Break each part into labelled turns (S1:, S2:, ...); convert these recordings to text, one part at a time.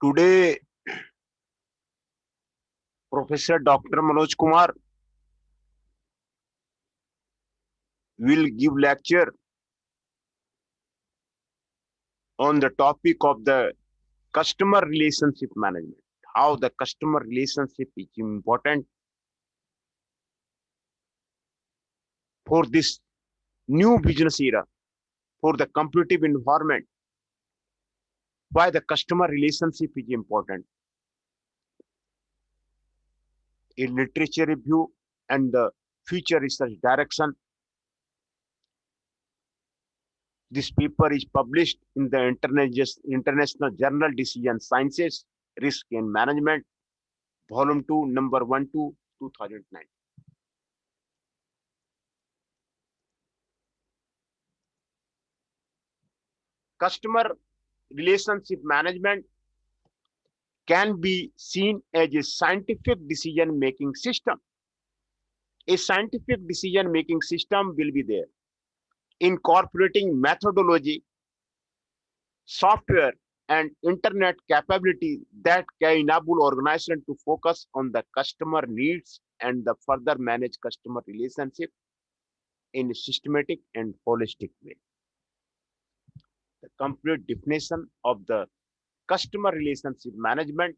S1: Today, Professor Dr. Manoj Kumar will give lecture on the topic of the customer relationship management. How the customer relationship is important for this new business era, for the competitive environment. Why the customer relationship is important. A literature review and the future research direction. This paper is published in the International Journal Decision Sciences, Risk and Management, Volume 2, Number 1 to 2009. Customer relationship management can be seen as a scientific decision making system. A scientific decision making system will be there, incorporating methodology, software, and internet capability that can enable organization to focus on the customer needs and the further manage customer relationship in a systematic and holistic way. The complete definition of the customer relationship management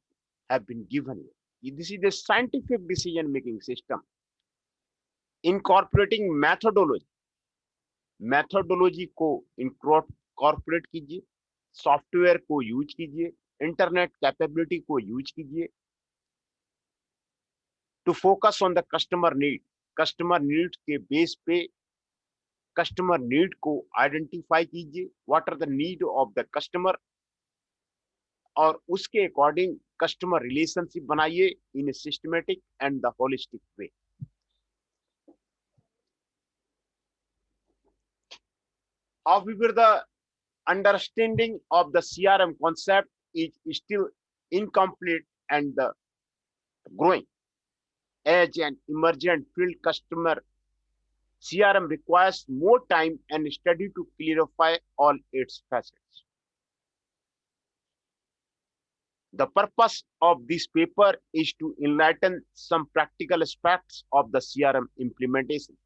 S1: have been given here. This is a scientific decision making system incorporating methodology. Methodology को incorporate कीजिए, software को use कीजिए, internet capability को use कीजिए to focus on the customer need. Customer need के base पे customer need को identify कीजिए, what are the need of the customer, और उसके अकॉर्डिंग कस्टमर रिलेशनशिप बनाइए in a systematic and the holistic way. However, the understanding of the CRM concept is still incomplete and growing. As an emergent field, customer CRM requires more time and study to clarify all its facets. The purpose of this paper is to enlighten some practical aspects of the CRM implementation.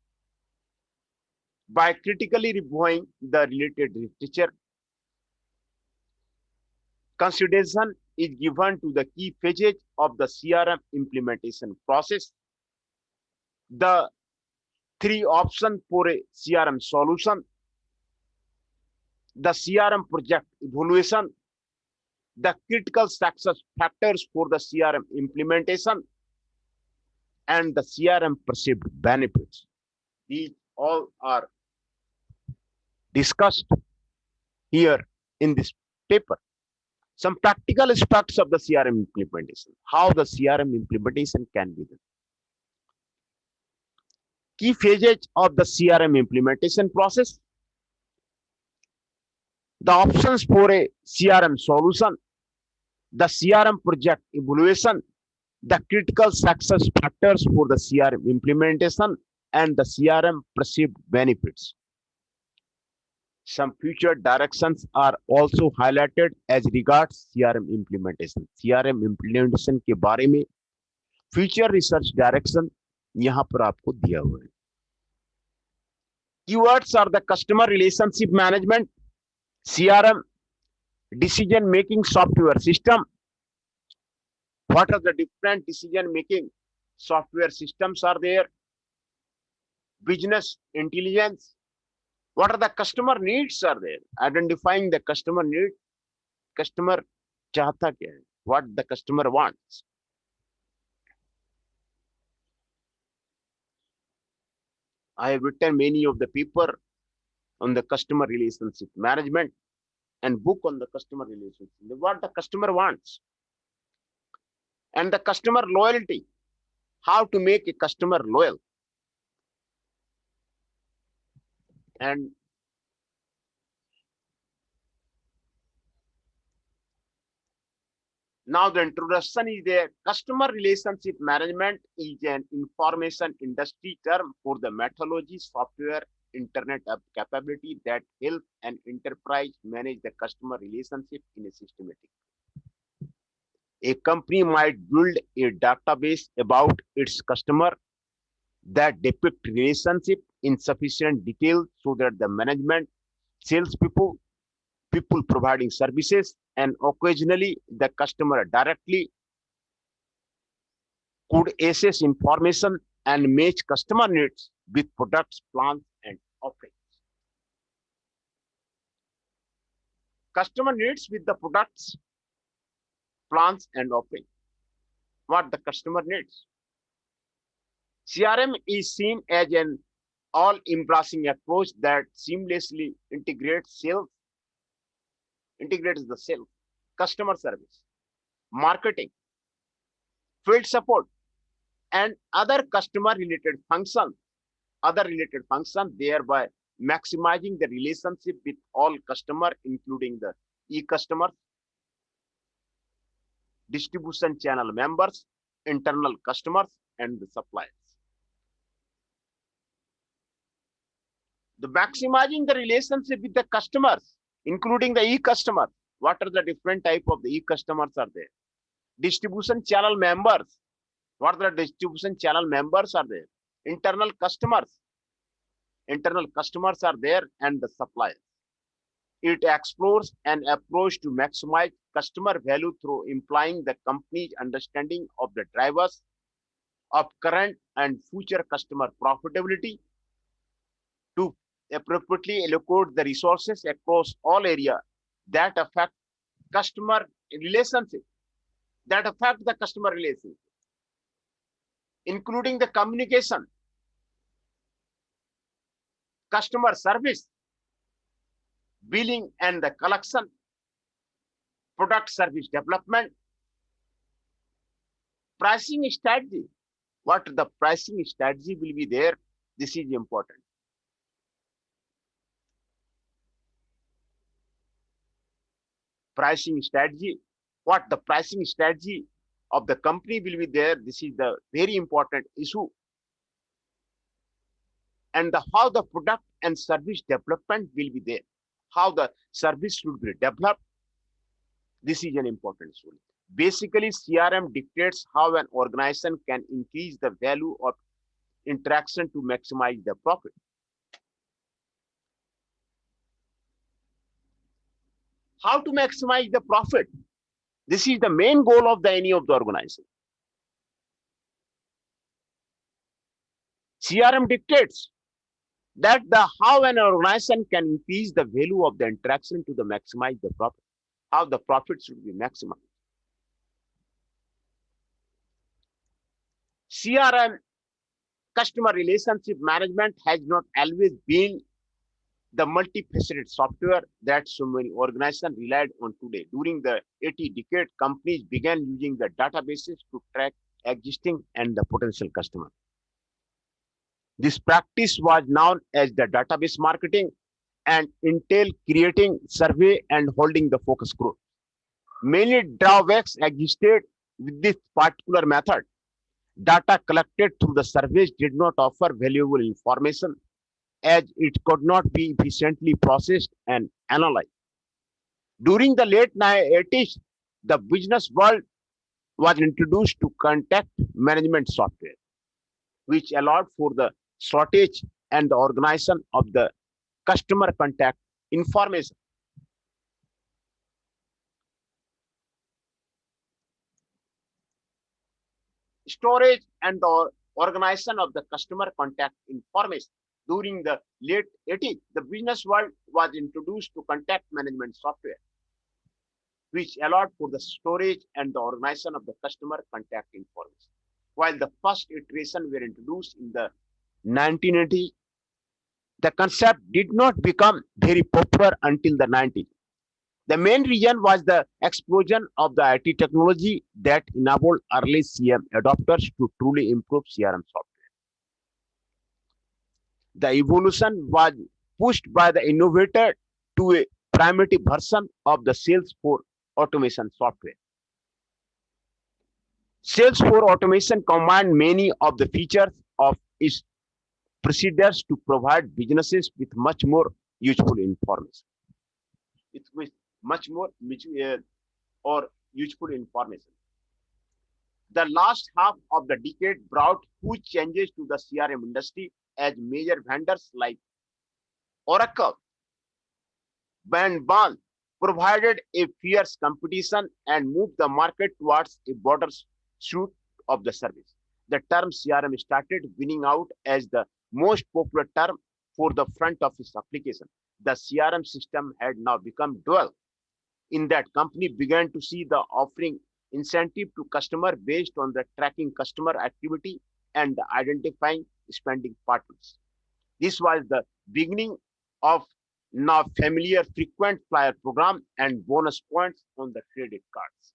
S1: By critically reviewing the related literature, consideration is given to the key phases of the CRM implementation process, the three options for a CRM solution, the CRM project evaluation, the critical success factors for the CRM implementation, and the CRM perceived benefits. These all are discussed here in this paper. Some practical aspects of the CRM implementation, how the CRM implementation can be done. Key phases of the CRM implementation process, the options for a CRM solution, the CRM project evaluation, the critical success factors for the CRM implementation, and the CRM perceived benefits. Some future directions are also highlighted as regards CRM implementation. CRM implementation के बारे में future research direction यहाँ पर आपको दिया हुआ है. Keywords are the customer relationship management, CRM, decision making software system. What are the different decision making software systems are there? Business intelligence. What are the customer needs are there? Identifying the customer need. Customer चाहता क्या है? What the customer wants. I have written many of the paper on the customer relationship management and book on the customer relationship. What the customer wants. And the customer loyalty. How to make a customer loyal. And now the introduction is there. Customer relationship management is an information industry term for the methodology, software, internet capability that help an enterprise manage the customer relationship in a systematic. A company might build a database about its customer that depict relationship in sufficient detail so that the management, salespeople, people providing services, and occasionally the customer directly could access information and match customer needs with products, plans, and offerings. Customer needs with the products, plans, and offerings. What the customer needs. CRM is seen as an all-embracing approach that seamlessly integrates the sales, customer service, marketing, field support, and other related functions, thereby maximizing the relationship with all customers, including the e-customers, distribution channel members, internal customers, and the suppliers. The maximizing the relationship with the customers, including the e-customer. What are the different type of the e-customers are there? Distribution channel members. What are the distribution channel members are there? Internal customers. Internal customers are there, and the suppliers. It explores an approach to maximize customer value through implying the company's understanding of the drivers of current and future customer profitability to appropriately allocate the resources across all areas that affect customer relationship, including the communication, customer service, billing and the collection, product service development, pricing strategy. What the pricing strategy will be there? This is important. Pricing strategy. What the pricing strategy of the company will be there? This is the very important issue. And how the product and service development will be there. How the service should be developed. This is an important issue. Basically, CRM dictates how an organization can increase the value of interaction to maximize the profit. How to maximize the profit? This is the main goal of any of the organization. CRM dictates that how an organization can increase the value of the interaction to maximize the profit. How the profit should be maximized. CRM, customer relationship management, has not always been the multifaceted software that so many organizations relied on today. During the 80s decade, companies began using the databases to track existing and the potential customers. This practice was known as the database marketing, and Intel creating survey and holding the focus group. Many drawbacks existed with this particular method. Data collected through the surveys did not offer valuable information as it could not be efficiently processed and analyzed. During the late 80s, the business world was introduced to contact management software, which allowed for the shortage and the organization of the customer contact information. Storage and the organization of the customer contact information. During the late 80s, the business world was introduced to contact management software, which allowed for the storage and the organization of the customer contact information. While the first iteration were introduced in the 1980s, the concept did not become very popular until the 90s. The main reason was the explosion of the IT technology that enabled early CRM adopters to truly improve CRM software. The evolution was pushed by the innovator to a primitive version of the Salesforce automation software. Salesforce automation combined many of the features of its predecessors to provide businesses with much more useful information. With much more or useful information. The last half of the decade brought huge changes to the CRM industry as major vendors like Oracle and Ban provided a fierce competition and moved the market towards a broader suite of the service. The term CRM started winning out as the most popular term for the front office application. The CRM system had now become dual in that company began to see the offering incentive to customer based on the tracking customer activity and the identifying spending patterns. This was the beginning of now familiar frequent flyer program and bonus points on the credit cards.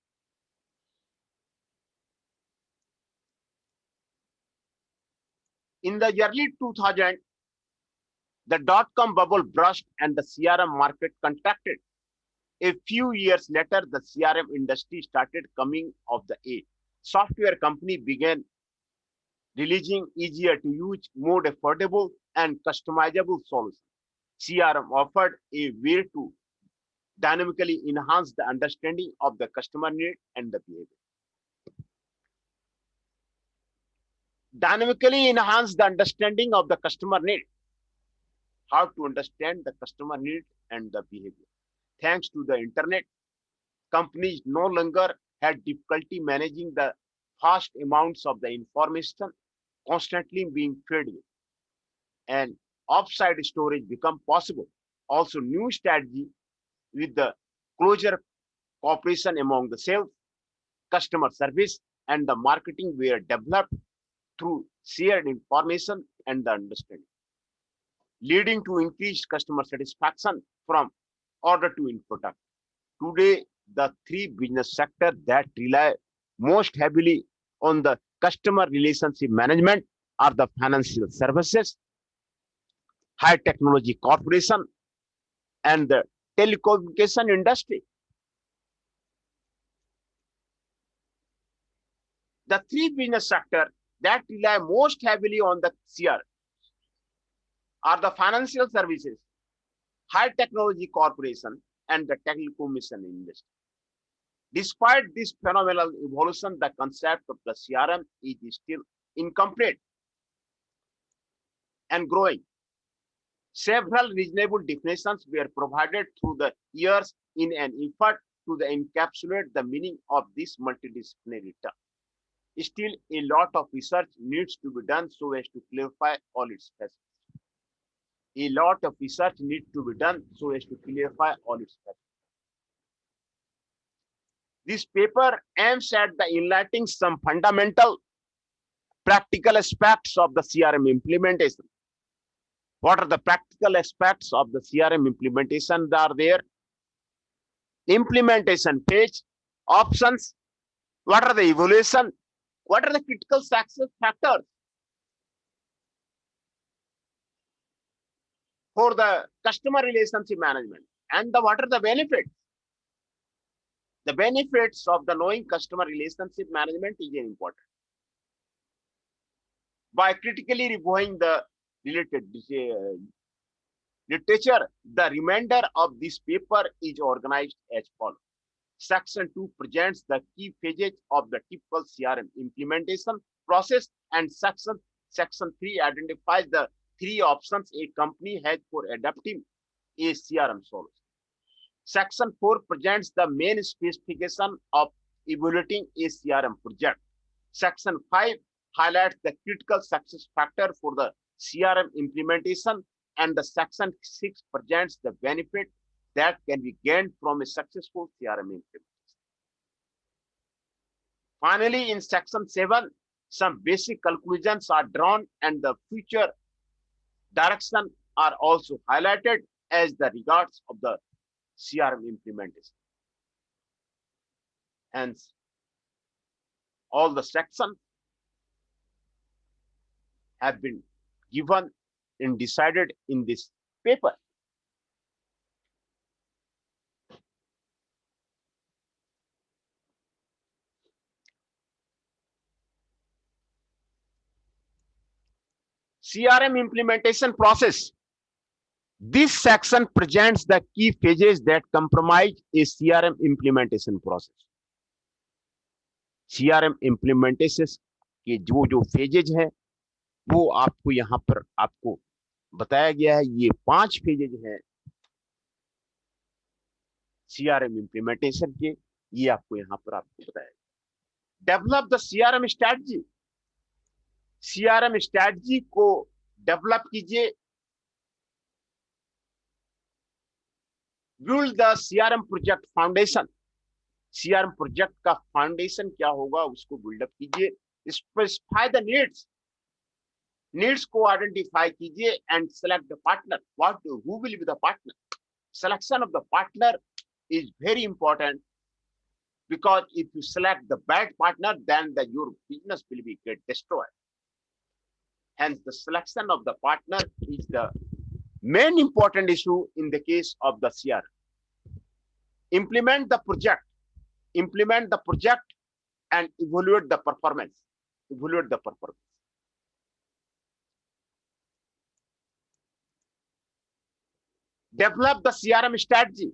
S1: In the early 2000, the dot-com bubble burst and the CRM market contracted. A few years later, the CRM industry started coming of the age. Software company began releasing easier to use, more affordable and customizable solutions. CRM offered a way to dynamically enhance the understanding of the customer need and the behavior. Dynamically enhance the understanding of the customer need. How to understand the customer need and the behavior. Thanks to the internet, companies no longer had difficulty managing the vast amounts of the information constantly being fed with, and offsite storage become possible. Also, new strategy with the closer cooperation among the sales, customer service, and the marketing were developed through shared information and the understanding, leading to increased customer satisfaction from order to end product. Today, the three business sectors that rely most heavily on the customer relationship management are the financial services, high technology corporation, and the telecommunication industry. The three business sectors that rely most heavily on the CR are the financial services, high technology corporation, and the telecommunication industry. Despite this phenomenal evolution, the concept of the CRM is still incomplete and growing. Several reasonable definitions were provided through the years in an effort to encapsulate the meaning of this multidisciplinary term. Still, a lot of research needs to be done so as to clarify all its facets. A lot of research needs to be done so as to clarify all its facets. This paper aims at the enlightening some fundamental practical aspects of the CRM implementation. What are the practical aspects of the CRM implementation that are there? Implementation phase, options, what are the evaluation, what are the critical success factors for the customer relationship management, and what are the benefits? The benefits of the knowing customer relationship management is important. By critically reviewing the related literature, the remainder of this paper is organized as follows. Section 2 presents the key phases of the typical CRM implementation process, and Section 3 identifies the three options a company has for adopting a CRM solution. Section 4 presents the main specification of evaluating a CRM project. Section 5 highlights the critical success factor for the CRM implementation, and the Section 6 presents the benefit that can be gained from a successful CRM implementation. Finally, in Section 7, some basic conclusions are drawn and the future direction are also highlighted as the regards of the CRM implementation. Hence, all the sections have been given and decided in this paper. CRM implementation process. This section presents the key phases that comprise a CRM implementation process. CRM implementation के जो phases है वो आपको यहाँ पर आपको बताया गया है। ये 5 फेजेज हैं CRM इम्प्लीमेंटेशन के, ये आपको यहाँ पर आपको बताया। Develop the CRM strategy, CRM strategy को डेवलप कीजिए। Build the CRM project foundation, CRM project का फाउंडेशन क्या होगा उसको बिल्डअप कीजिए। स्पेसिफाई द नीड्स को आइडेंटिफाई कीजिए and select the partner, what who will be the partner. Selection of the partner is very important, because if you select the bad partner, then your business will be get destroyed. Hence, the selection of the partner is the main important issue in the case of the CRM. Implement the project and evaluate the performance. Develop the CRM strategy.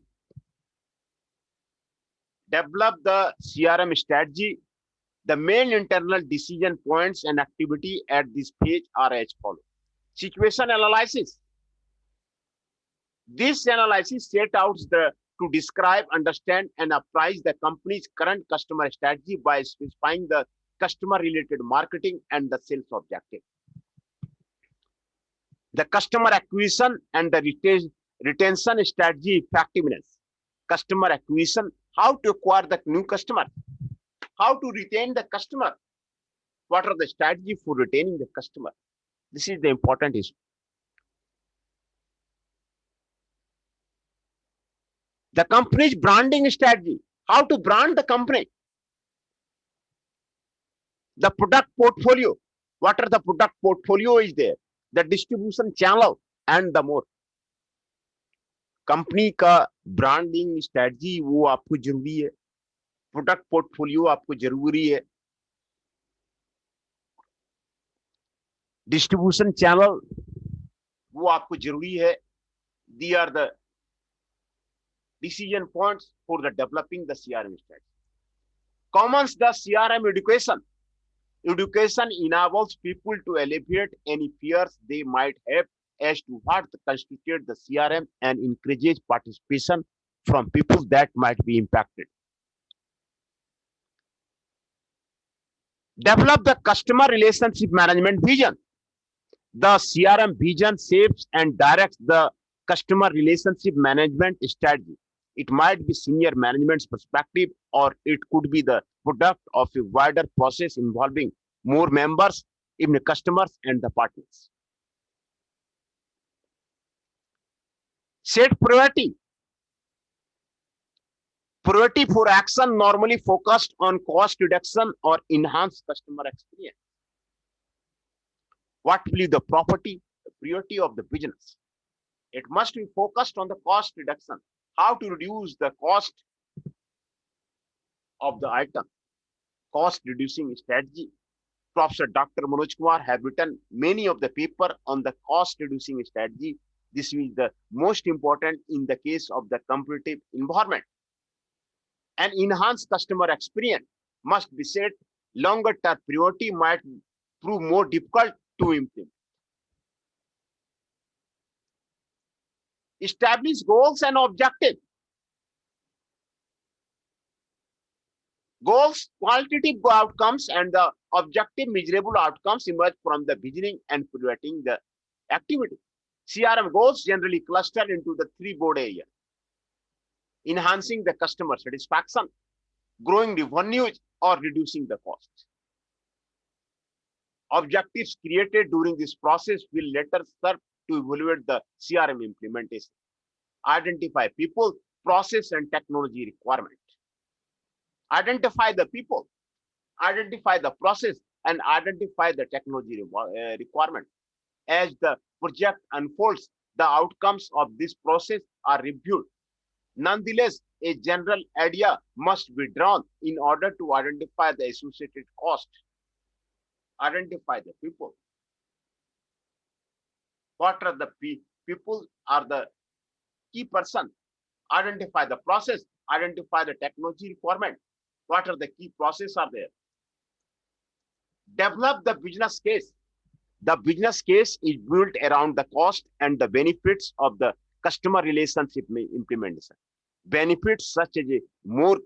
S1: The main internal decision points and activity at this page are as follows. Situation analysis. This analysis set out to describe, understand, and apprise the company's current customer strategy by specifying the customer-related marketing and the sales objective. The customer acquisition and the retention strategy effectiveness. Customer acquisition, how to acquire the new customer, how to retain the customer, what are the strategy for retaining the customer. This is the important issue. The company's branding strategy, how to brand the company. The product portfolio, what are the product portfolio is there, the distribution channel and the more. Company का branding strategy वो आपको जरूरी है, product portfolio आपको जरूरी है, distribution channel वो आपको जरूरी है. These are the decision points for the developing the CRM strategy. Commons the CRM education. Education enables people to alleviate any fears they might have as to what constitutes the CRM and encourages participation from people that might be impacted. Develop the customer relationship management vision. The CRM vision shapes and directs the customer relationship management strategy. It might be senior management's perspective, or it could be the product of a wider process involving more members, even customers and the partners. Set priority. Priority for action normally focused on cost reduction or enhanced customer experience. What will be the priority of the business? It must be focused on the cost reduction. How to reduce the cost of the item. Cost reducing strategy. Professor Dr. Manoj Kumar have written many of the paper on the cost reducing strategy. This is the most important in the case of the competitive environment. An enhanced customer experience must be set. Longer term priority might prove more difficult to implement. Establish goals and objectives. Goals, qualitative outcomes, and the objective measurable outcomes emerge from the visioning and piloting the activity. CRM goals generally cluster into the 3 broad areas: enhancing the customer satisfaction, growing revenues, or reducing the costs. Objectives created during this process will later serve to evaluate the CRM implementation. Identify people, process, and technology requirement. Identify the people, identify the process, and identify the technology requirement. As the project unfolds, the outcomes of this process are reviewed. Nonetheless, a general idea must be drawn in order to identify the associated cost. Identify the people. What are the people are the key person. Identify the process. Identify the technology requirement. What are the key process are there? Develop the business case. The business case is built around the cost and the benefits of the customer relationship implementation. Benefits such as a more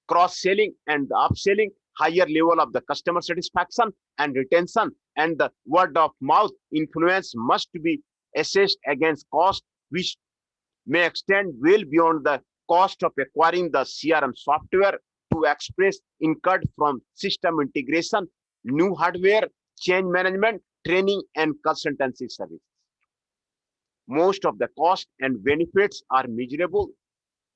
S1: cross-selling and upselling, higher level of the customer satisfaction and retention, and the word of mouth influence must be assessed against cost, which may extend well beyond the cost of acquiring the CRM software to express incurred from system integration, new hardware, change management, training, and consultancy services. Most of the cost and benefits are measurable,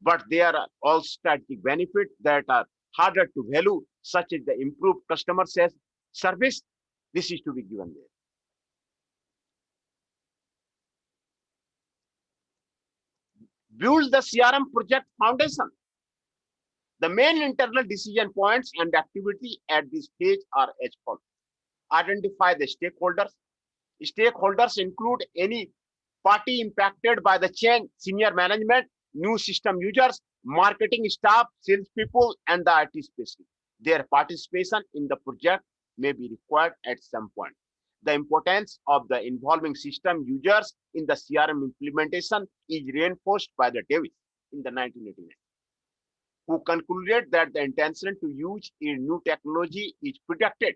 S1: but there are all strategic benefits that are harder to value, such as the improved customer service. This is to be given there. Build the CRM project foundation. The main internal decision points and activity at this stage are as follows. Identify the stakeholders. Stakeholders include any party impacted by the change, senior management, new system users, marketing staff, salespeople, and the IT specialists. Their participation in the project may be required at some point. The importance of the involving system users in the CRM implementation is reinforced by the Davis in the 1989, who concluded that the intention to use a new technology is protected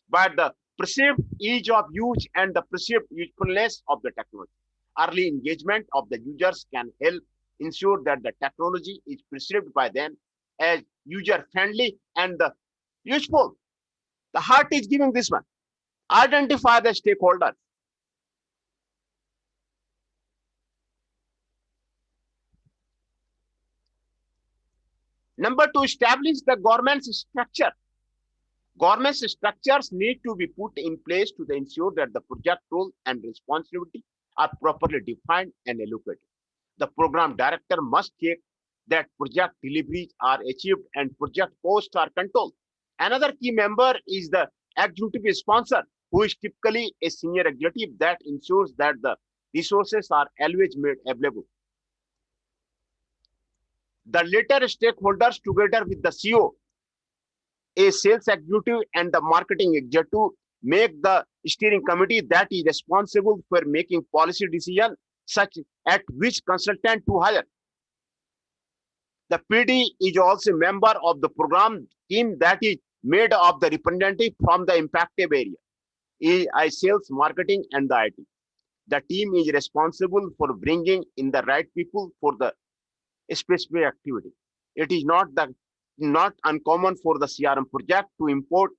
S1: by the perceived ease of use and the perceived usefulness of the technology. Early engagement of the users can help ensure that the technology is perceived by them as user-friendly and useful. The heart is giving this one. Identify the stakeholders. Number two, establish the governance structure. Governance structures need to be put in place to ensure that the project role and responsibility are properly defined and allocated. The program director must check that project deliveries are achieved and project costs are controlled. Another key member is the executive sponsor, who is typically a senior executive that ensures that the resources are always made available. The later stakeholders, together with the CEO, a sales executive, and the marketing executive, make the steering committee that is responsible for making policy decisions, such at which consultant to hire. The PD is also a member of the program team that is made of the representative from the impacted area, AI sales, marketing, and the IT. The team is responsible for bringing in the right people for the specific activity. It is not uncommon for the CRM project to import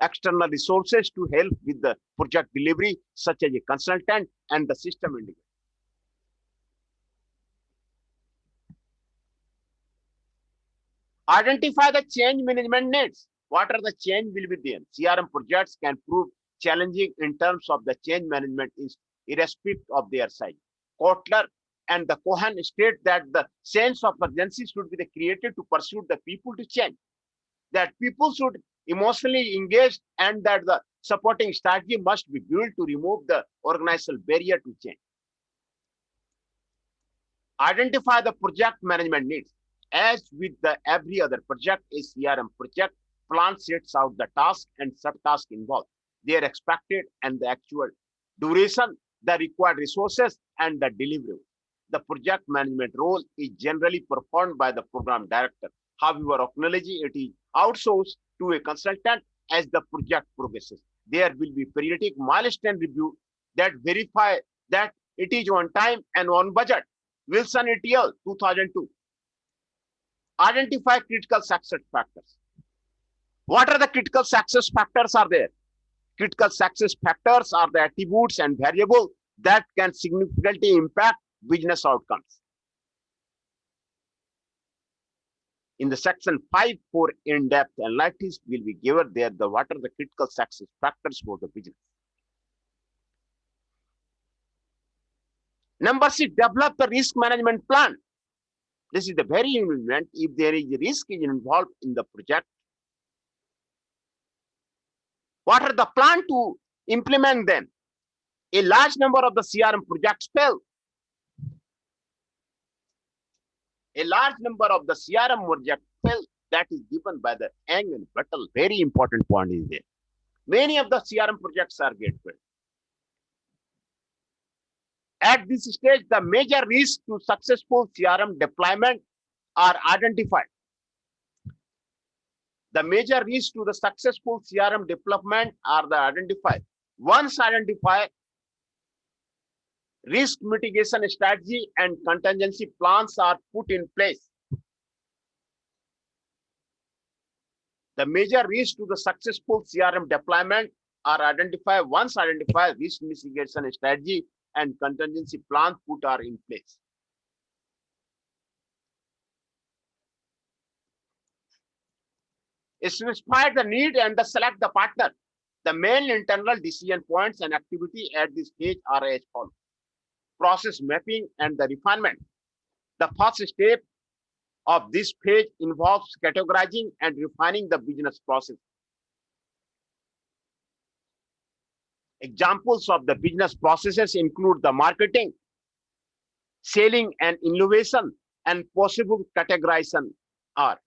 S1: external resources to help with the project delivery, such as a consultant and the system integrator. Identify the change management needs. What are the change will be there? CRM projects can prove challenging in terms of the change management irrespective of their size. Kotler and the Cohen state that the sense of urgency should be created to pursue the people to change. That people should emotionally engage and that the supporting strategy must be built to remove the organizational barrier to change. Identify the project management needs. As with every other project, a CRM project plan sets out the task and subtask involved, their expected and the actual duration, the required resources, and the delivery. The project management role is generally performed by the program director. However, occasionally it is outsourced to a consultant as the project progresses. There will be periodic milestone review that verify that it is on time and on budget. Wilson et al. 2002. Identify critical success factors. What are the critical success factors are there? Critical success factors are the attributes and variables that can significantly impact business outcomes. In the section 5 for in-depth analysis will be given there the what are the critical success factors for the business. Number 6, develop the risk management plan. This is the very important. If there is a risk involved in the project, what are the plan to implement them? A large number of the CRM projects fail. A large number of the CRM projects fail. That is given by the Yang and Buttle. Very important point is there. 7. Develop the risk management plan. This is the very important. If there is a risk involved in the project, what are the plan to implement them? A large number of the CRM projects fail. A large number of the CRM projects fail. That is given by the Yang and Buttle. Very important point is there. Many of the CRM projects are gated. At this stage, the major risks to successful CRM deployment are identified. The major risks to the successful CRM deployment are identified. Once identified, risk mitigation strategy and contingency plans are put in place. The major risks to the successful CRM deployment are identified. Once identified, risk mitigation strategy and contingency plans put are in place. Specify the need and select the partner. The main internal decision points and activity at this stage are as follows. Process mapping and the refinement. The first step of this page involves categorizing and refining the business process. Examples of the business processes include the marketing, selling and innovation, and possible categorization are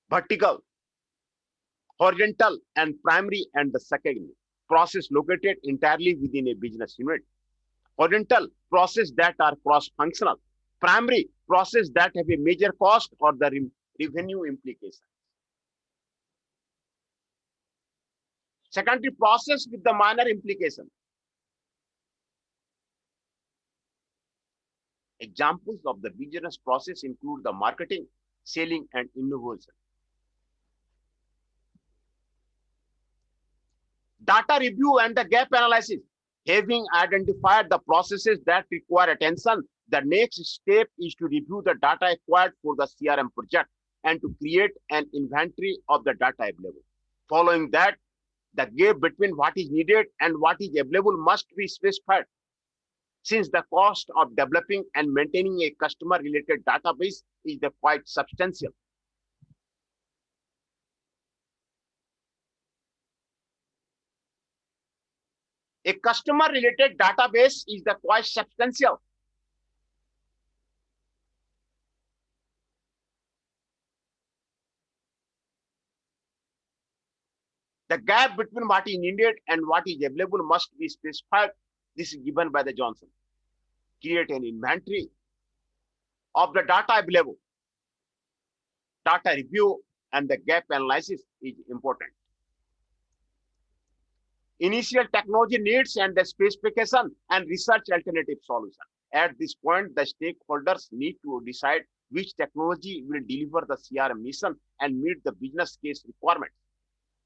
S1: vertical, horizontal, and primary and the secondary. Process located entirely within a business unit. Horizontal, process that are cross-functional. Primary, process that have a major cost or the revenue implication. Secondary, process with the minor implication. Examples of the business process include the marketing, selling, and innovation. Data review and the gap analysis. Having identified the processes that require attention, the next step is to review the data acquired for the CRM project and to create an inventory of the data available. Following that, the gap between what is needed and what is available must be specified. Since the cost of developing and maintaining a customer-related database is quite substantial. A customer-related database is quite substantial. The gap between what is needed and what is available must be specified. This is given by the Johnson. Create an inventory of the data available. Data review and the gap analysis is important. Initial technology needs and the specification and research alternative solution. At this point, the stakeholders need to decide which technology will deliver the CRM mission and meet the business case requirements.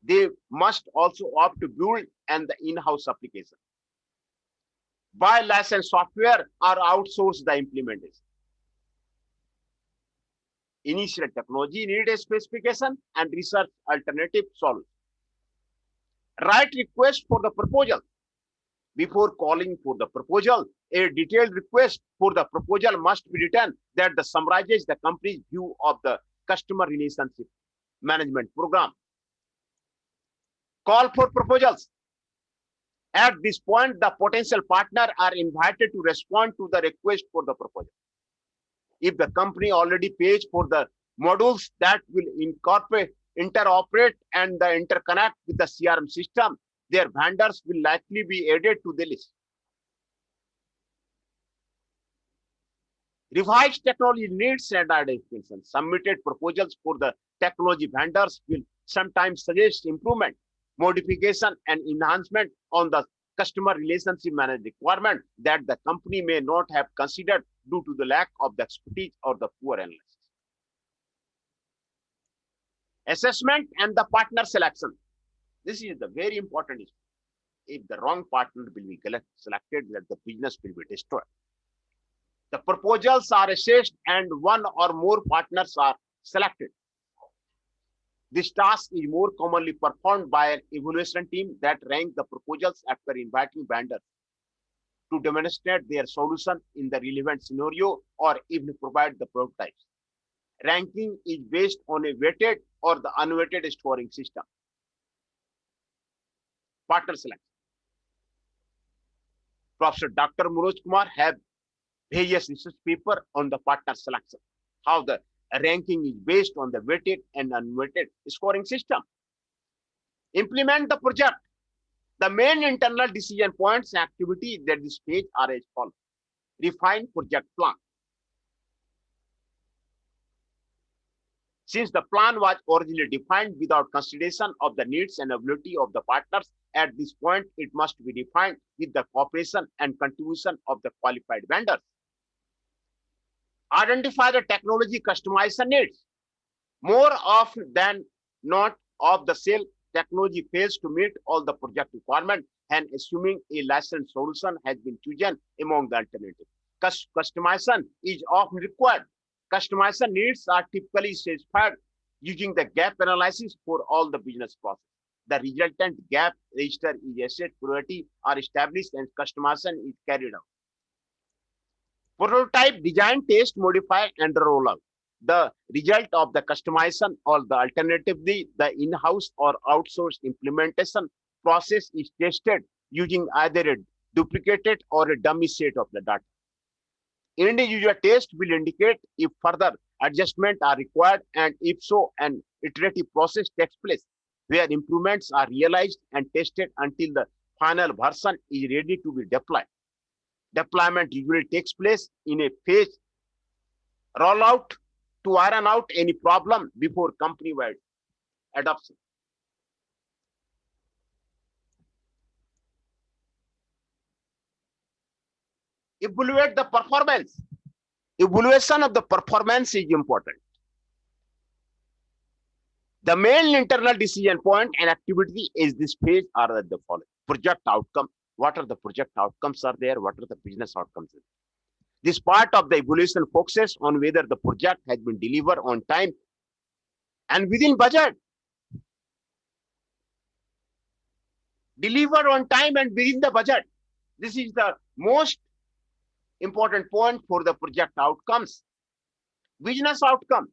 S1: They must also opt to build and the in-house application. Buy licensed software or outsource the implementation. Initial technology need a specification and research alternative solution. Write request for the proposal. Before calling for the proposal, a detailed request for the proposal must be written that summarizes the company's view of the customer relationship management program. Call for proposals. At this point, the potential partner are invited to respond to the request for the proposal. If the company already pays for the modules that will incorporate, interoperate, and the interconnect with the CRM system, their vendors will likely be added to the list. Revised technology needs and identification. Submitted proposals for the technology vendors will sometimes suggest improvement, modification, and enhancement on the customer relationship management requirement that the company may not have considered due to the lack of the expertise or the poor analysis. Assessment and the partner selection. This is the very important issue. If the wrong partner will be selected, that the business will be destroyed. The proposals are assessed and one or more partners are selected. This task is more commonly performed by an evaluation team that rank the proposals after inviting vendors to demonstrate their solution in the relevant scenario or even provide the prototypes. Ranking is based on a weighted or the unweighted scoring system. Partner selection. Professor Dr. Manoj Kumar have various research papers on the partner selection, how the ranking is based on the weighted and unweighted scoring system. Implement the project. The main internal decision points and activity at this stage are as follows. Refine project plan. Since the plan was originally defined without consideration of the needs and ability of the partners, at this point, it must be defined with the cooperation and contribution of the qualified vendors. Identify the technology customization needs. More often than not, of the cell technology fails to meet all the project requirements, and assuming a licensed solution has been chosen among the alternatives. Customization is often required. Customization needs are typically satisfied using the gap analysis for all the business process. The resultant gap register is asset priority are established and customization is carried out. Prototype, design, test, modify, and roll out. The result of the customization or the alternatively the in-house or outsourced implementation process is tested using either a duplicated or a dummy set of the data. End-user test will indicate if further adjustments are required, and if so, an iterative process takes place where improvements are realized and tested until the final version is ready to be deployed. Deployment usually takes place in a phase rollout to iron out any problem before company-wide adoption. Evaluate the performance. Evaluation of the performance is important. The main internal decision point and activity is this phase are the following. Project outcome. What are the project outcomes are there? What are the business outcomes? This part of the evaluation focuses on whether the project has been delivered on time and within budget. Deliver on time and within the budget. This is the most important point for the project outcomes. Business outcome.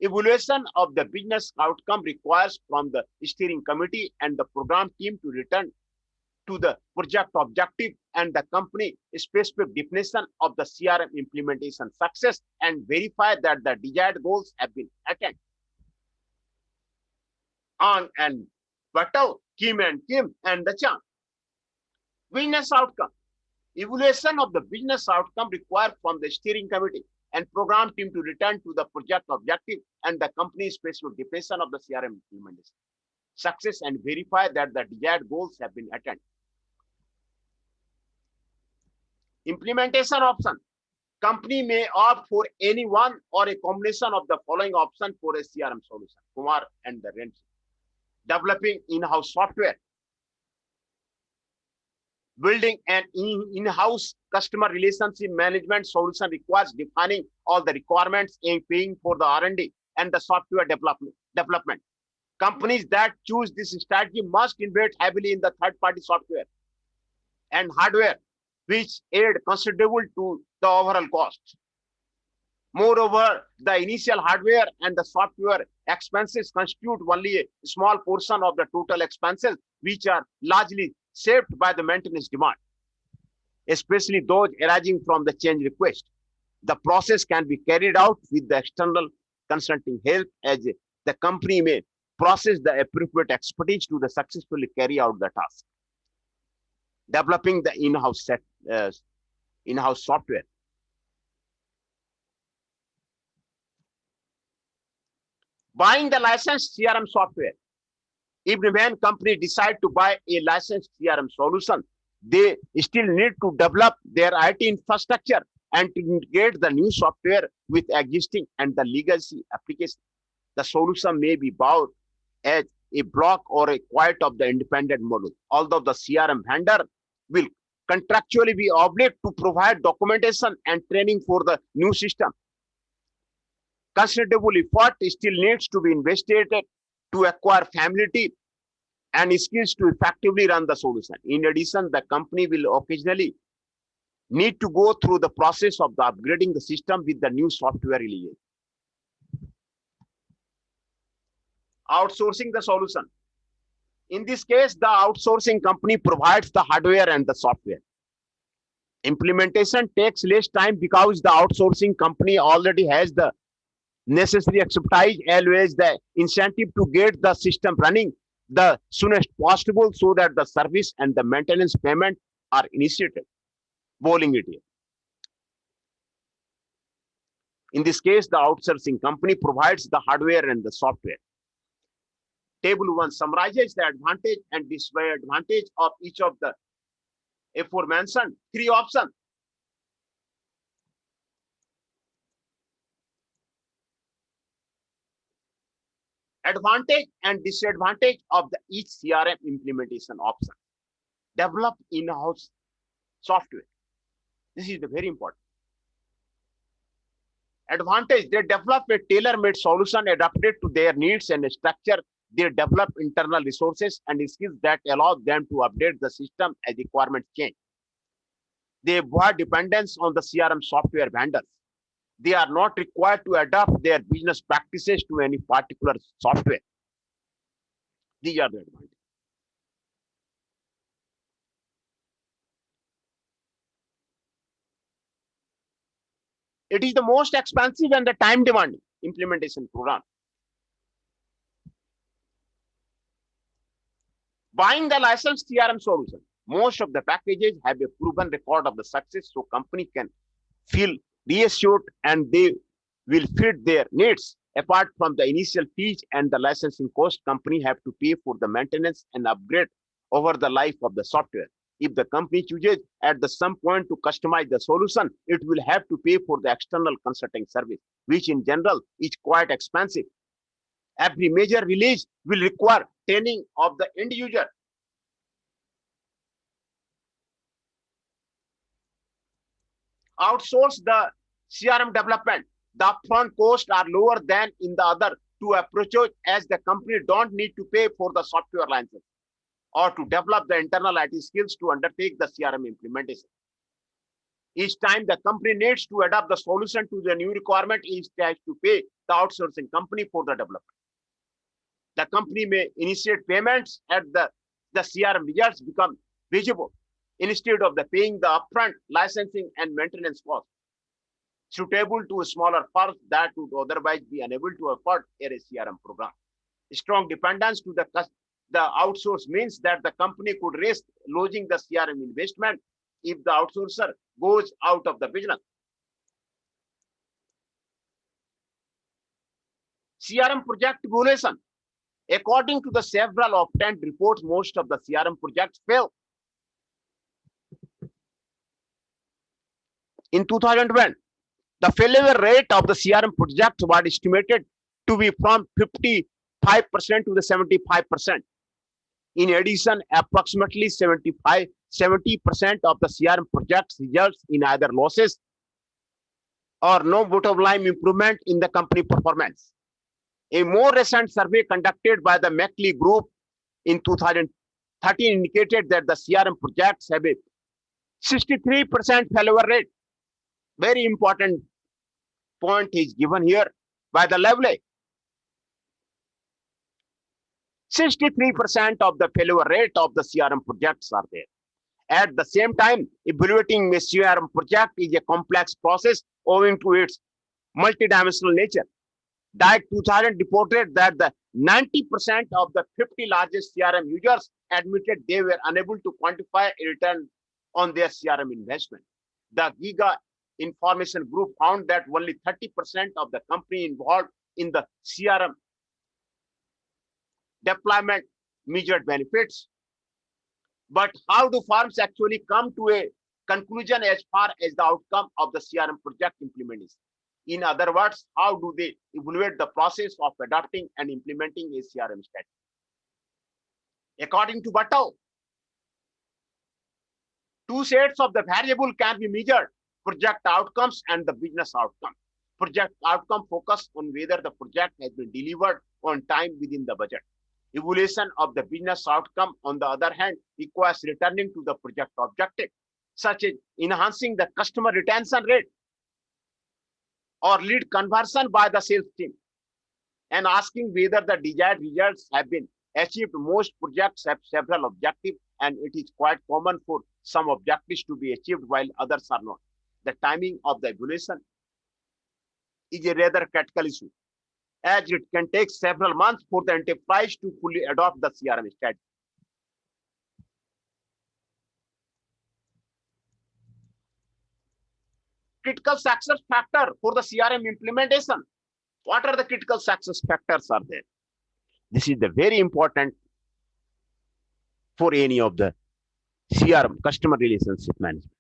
S1: Evaluation of the business outcome requires from the steering committee and the program team to return to the project objective and the company specific definition of the CRM implementation success and verify that the desired goals have been attained. On and Patel, Kim and the Chan. Business outcome. Evaluation of the business outcome required from the steering committee and program team to return to the project objective and the company specific definition of the CRM implementation success and verify that the desired goals have been attained. Implementation option. Company may opt for any one or a combination of the following option for a CRM solution. Kumar and the Rent. Developing in-house software. Building an in-house customer relationship management solution requires defining all the requirements and paying for the R&D and the software development. Companies that choose this strategy must invest heavily in the third-party software and hardware, which add considerable to the overall cost. Moreover, the initial hardware and the software expenses constitute only a small portion of the total expenses, which are largely shaped by the maintenance demand, especially those arising from the change request. The process can be carried out with the external consulting help, as the company may process the appropriate expertise to successfully carry out the task. Developing the in-house software. Buying the licensed CRM software. Even when companies decide to buy a licensed CRM solution, they still need to develop their IT infrastructure and to integrate the new software with existing and the legacy application. The solution may be bought as a block or a quite of the independent model, although the CRM vendor will contractually be obliged to provide documentation and training for the new system. Considerable effort still needs to be invested to acquire familiarity and skills to effectively run the solution. In addition, the company will occasionally need to go through the process of upgrading the system with the new software release. Outsourcing the solution. In this case, the outsourcing company provides the hardware and the software. Implementation takes less time because the outsourcing company already has the necessary expertise, always the incentive to get the system running the soonest possible so that the service and the maintenance payment are initiated. Bowling it here. In this case, the outsourcing company provides the hardware and the software. Table 1 summarizes the advantage and disadvantage of each of the aforementioned three options. Advantage and disadvantage of the each CRM implementation option. Develop in-house software. This is the very important. Advantage, they develop a tailor-made solution adapted to their needs and structure. They develop internal resources and skills that allow them to update the system as requirements change. They avoid dependence on the CRM software vendors. They are not required to adapt their business practices to any particular software. These are the advantages. It is the most expensive and the time demanding implementation program. Buying the licensed CRM solution. Most of the packages have a proven record of the success, so company can feel reassured and they will fit their needs. Apart from the initial fees and the licensing cost, company have to pay for the maintenance and upgrade over the life of the software. If the company chooses at the some point to customize the solution, it will have to pay for the external consulting service, which in general is quite expensive. Every major release will require training of the end user. Outsource the CRM development. The upfront costs are lower than in the other two approaches, as the company don't need to pay for the software license or to develop the internal IT skills to undertake the CRM implementation. Each time the company needs to adapt the solution to the new requirement, it has to pay the outsourcing company for the development. The company may initiate payments at the CRM results become visible instead of the paying the upfront licensing and maintenance costs, suitable to smaller firms that would otherwise be unable to afford a CRM program. Strong dependence to the outsource means that the company could risk losing the CRM investment if the outsourcer goes out of the business. CRM project evaluation. According to the several obtained reports, most of the CRM projects fail. In 2001, the failure rate of the CRM projects was estimated to be from 55% to the 75%. In addition, approximately 70% of the CRM projects results in either losses or no bottom line improvement in the company performance. A more recent survey conducted by the Mackley Group in 2013 indicated that the CRM projects have a 63% failure rate. Very important point is given here by the Lively. 63% of the failure rate of the CRM projects are there. At the same time, evaluating a CRM project is a complex process owing to its multidimensional nature. DIET 2000 reported that the 90% of the 50 largest CRM users admitted they were unable to quantify a return on their CRM investment. The Giga Information Group found that only 30% of the company involved in the CRM deployment measured benefits. But how do firms actually come to a conclusion as far as the outcome of the CRM project implementation? In other words, how do they evaluate the process of adopting and implementing a CRM strategy? According to Batao, two sets of the variable can be measured: project outcomes and the business outcome. Project outcome focus on whether the project has been delivered on time within the budget. Evaluation of the business outcome, on the other hand, requires returning to the project objective, such as enhancing the customer retention rate or lead conversion by the sales team, and asking whether the desired results have been achieved. Most projects have several objectives, and it is quite common for some objectives to be achieved while others are not. The timing of the evaluation is a rather critical issue. as it can take several months for the enterprise to fully adopt the CRM strategy. Critical success factor for the CRM implementation. What are the critical success factors are there? This is the very important for any of the CRM, customer relationship management.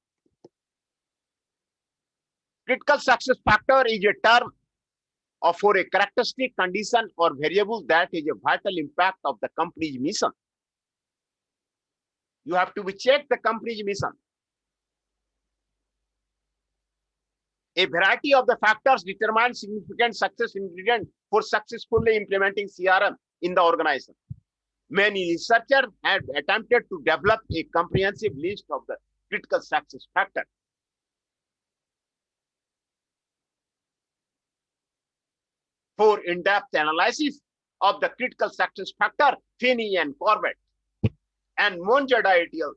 S1: Critical success factor is a term for a characteristic, condition, or variable that is a vital impact of the company's mission. You have to check the company's mission. A variety of the factors determine significant success ingredient for successfully implementing CRM in the organization. Many researchers have attempted to develop a comprehensive list of the critical success factors. For in-depth analysis of the critical success factor, Finney and Corbett and Monjada et al.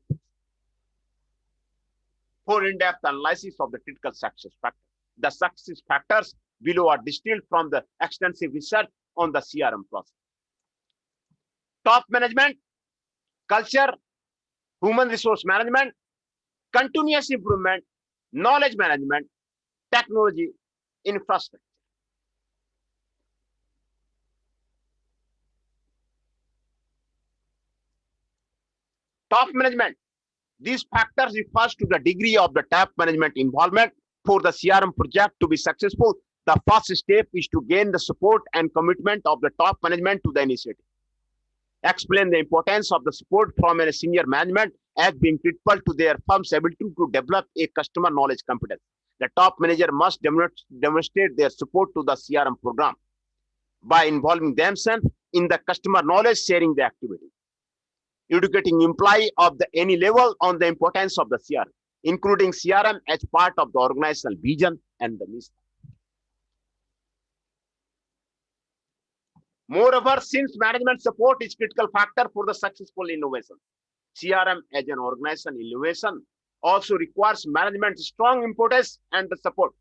S1: For in-depth analysis of the critical success factor. The success factors below are distilled from the extensive research on the CRM process. Top management, culture, human resource management, continuous improvement, knowledge management, technology, infrastructure. Top management. These factors refers to the degree of the top management involvement for the CRM project to be successful. The first step is to gain the support and commitment of the top management to the initiative. Explain the importance of the support from a senior management as being critical to their firm's ability to develop a customer knowledge competence. The top manager must demonstrate their support to the CRM program by involving themselves in the customer knowledge sharing the activity. Educating employee of any level on the importance of the CRM, including CRM as part of the organizational vision and the mission. Moreover, since management support is critical factor for the successful innovation, CRM as an organization innovation also requires management strong importance and the support.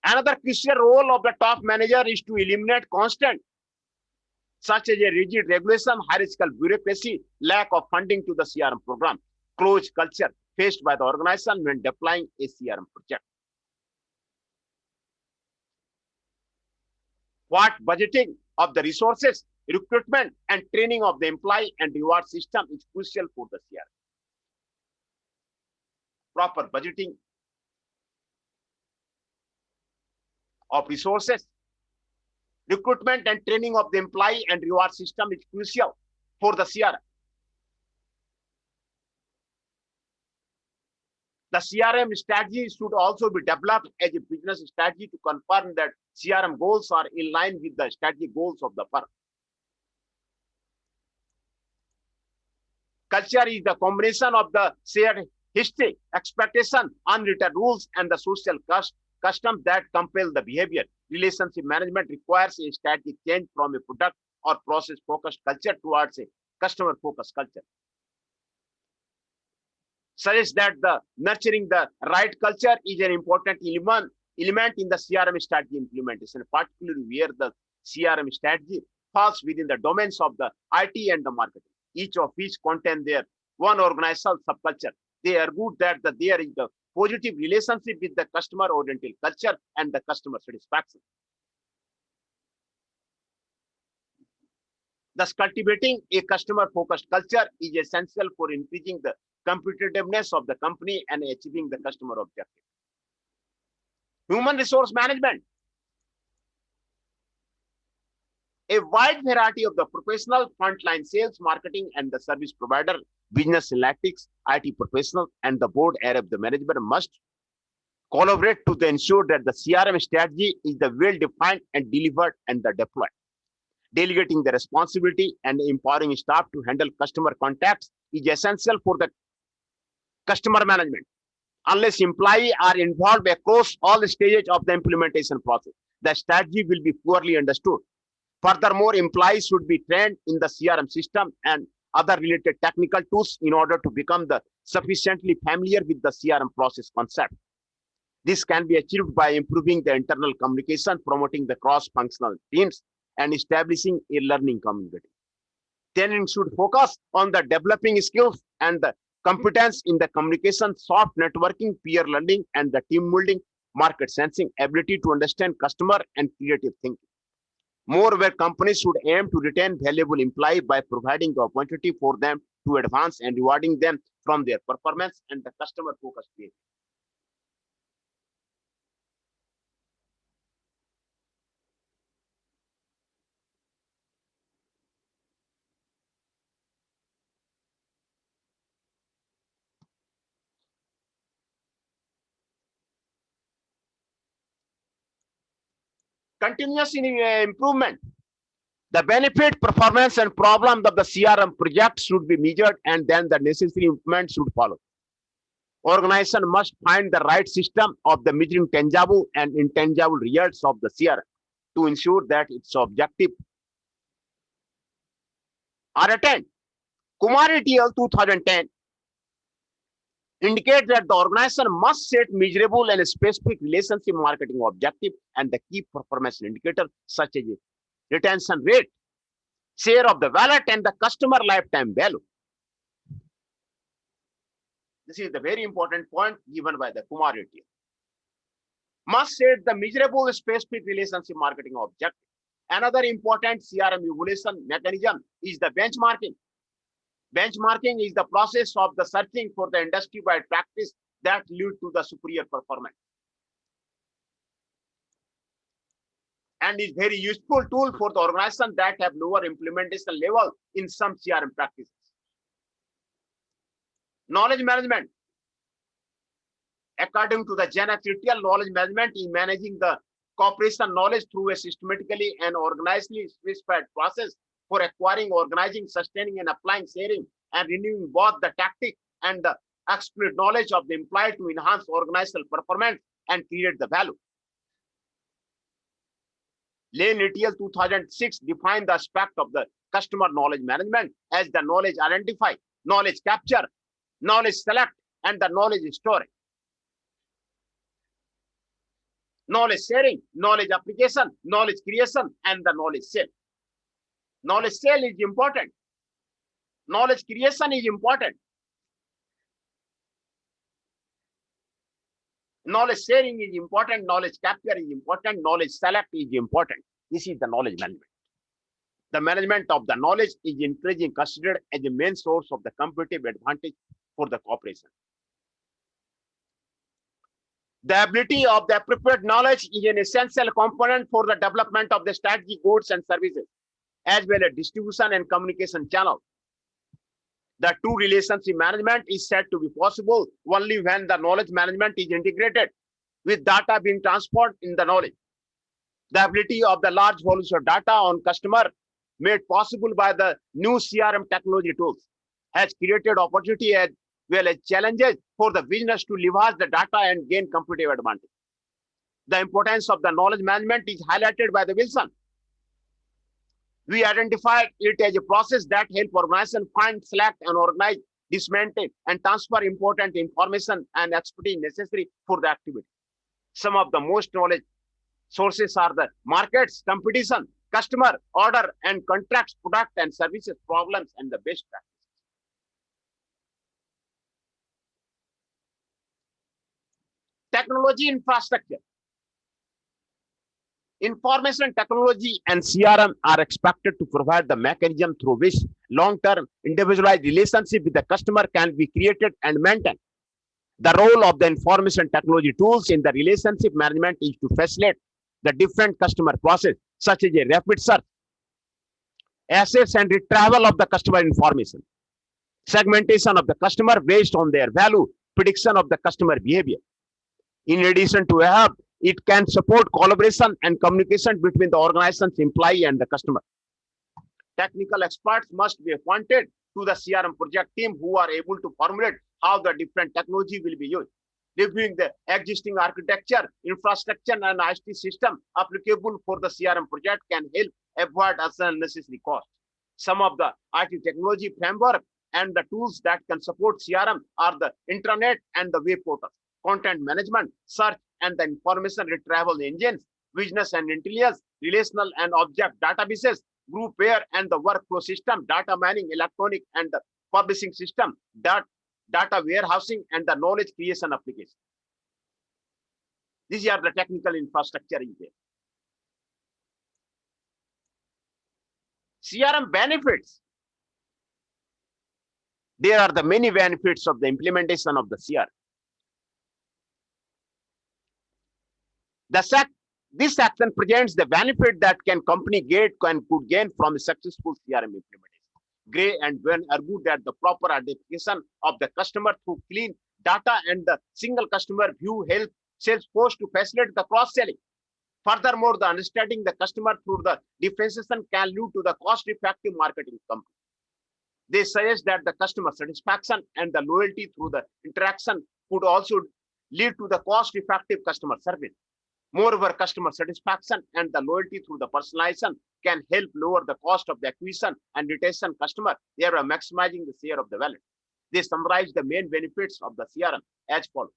S1: Another crucial role of the top manager is to eliminate constant such as a rigid regulation, hierarchical bureaucracy, lack of funding to the CRM program, closed culture faced by the organization when deploying a CRM project. What budgeting of the resources, recruitment and training of the employee and reward system is crucial for the CRM. Proper budgeting of resources, recruitment and training of the employee and reward system is crucial for the CRM. The CRM strategy should also be developed as a business strategy to confirm that CRM goals are in line with the strategy goals of the firm. Culture is the combination of the shared history, expectation, unwritten rules, and the social customs that compel the behavior. Relationship management requires a strategic change from a product or process-focused culture towards a customer-focused culture. Suggests that the nurturing the right culture is an important element in the CRM strategy implementation, particularly where the CRM strategy falls within the domains of the IT and the marketing, each of which contain their one organizational subculture. They argued that there is the positive relationship with the customer-oriented culture and the customer satisfaction. Thus, cultivating a customer-focused culture is essential for increasing the competitiveness of the company and achieving the customer objective. Human resource management. A wide variety of the professional, frontline sales, marketing, and the service provider, business analytics, IT professional, and the board area of the management must collaborate to ensure that the CRM strategy is the well-defined and delivered and the deployed. Delegating the responsibility and empowering staff to handle customer contacts is essential for the customer management. Unless employees are involved across all the stages of the implementation process, the strategy will be poorly understood. Furthermore, employees should be trained in the CRM system and other related technical tools in order to become sufficiently familiar with the CRM process concept. This can be achieved by improving the internal communication, promoting the cross-functional teams, and establishing a learning community. Training should focus on the developing skills and the competence in the communication, soft networking, peer learning, and the team building, market sensing, ability to understand customer, and creative thinking. Moreover, companies should aim to retain valuable employees by providing the opportunity for them to advance and rewarding them from their performance and the customer focused behavior. Continuous improvement. The benefit, performance, and problems of the CRM project should be measured, and then the necessary improvement should follow. Organization must find the right system of the measuring tangible and intangible results of the CRM to ensure that its objective are attained. Kumar et al. 2010 indicate that the organization must set measurable and specific relationship marketing objective and the key performance indicator such as retention rate, share of the wallet, and the customer lifetime value. This is the very important point given by the Kumar et al. Must set the measurable specific relationship marketing objective. Another important CRM evaluation mechanism is the benchmarking. Benchmarking is the process of the searching for the industry-wide practice that lead to the superior performance, and is very useful tool for the organization that have lower implementation level in some CRM practices. Knowledge management. According to the Janak et al., knowledge management is managing the corporation knowledge through a systematically and organizedly specified process for acquiring, organizing, sustaining, and applying, sharing, and renewing both the tactic and the expert knowledge of the employee to enhance organizational performance and create the value. Lane et al. 2006 defined the aspect of the customer knowledge management as the knowledge identify, knowledge capture, knowledge select, and the knowledge storage. Knowledge sharing, knowledge application, knowledge creation, and the knowledge sale. Knowledge sale is important. Knowledge creation is important. Knowledge sharing is important. Knowledge capture is important. Knowledge select is important. This is the knowledge management. The management of the knowledge is increasingly considered as a main source of the competitive advantage for the corporation. The ability of the appropriate knowledge is an essential component for the development of the strategy, goods, and services, as well as distribution and communication channels. The true relationship management is said to be possible only when the knowledge management is integrated with data being transferred in the knowledge. The ability of the large volumes of data on customer made possible by the new CRM technology tools has created opportunity as well as challenges for the business to leverage the data and gain competitive advantage. The importance of the knowledge management is highlighted by the Wilson. We identified it as a process that helps organizations find, select, and organize, dismantle, and transfer important information and expertise necessary for the activity. Some of the most knowledge sources are the markets, competition, customer, order, and contracts, product and services, problems, and the best practices. Technology infrastructure. Information technology and CRM are expected to provide the mechanism through which long-term individualized relationship with the customer can be created and maintained. The role of the information technology tools in the relationship management is to facilitate the different customer process, such as a rapid search, access and retrieval of the customer information, segmentation of the customer based on their value, prediction of the customer behavior. In addition to that, it can support collaboration and communication between the organization's employee and the customer. Technical experts must be appointed to the CRM project team who are able to formulate how the different technology will be used. Reviewing the existing architecture, infrastructure, and IT system applicable for the CRM project can help avoid unnecessary costs. Some of the IT technology framework and the tools that can support CRM are the intranet and the web portal. content management, search and the information retrieval engines, business and intelligence, relational and object databases, group where and the workflow system, data mining, electronic and the publishing system, data warehousing and the knowledge creation application. These are the technical infrastructure in there. CRM benefits. There are the many benefits of the implementation of the CRM. This section presents the benefit that can company get and could gain from a successful CRM implementation. Gray and Wen argued that the proper identification of the customer through clean data and the single customer view help Salesforce to facilitate the cross-selling. Furthermore, the understanding the customer through the differentiation can lead to the cost-effective marketing company. They suggest that the customer satisfaction and the loyalty through the interaction could also lead to the cost-effective customer service. Moreover, customer satisfaction and the loyalty through the personalization can help lower the cost of the acquisition and retention customer, thereby maximizing the share of the wallet. They summarize the main benefits of the CRM as follows.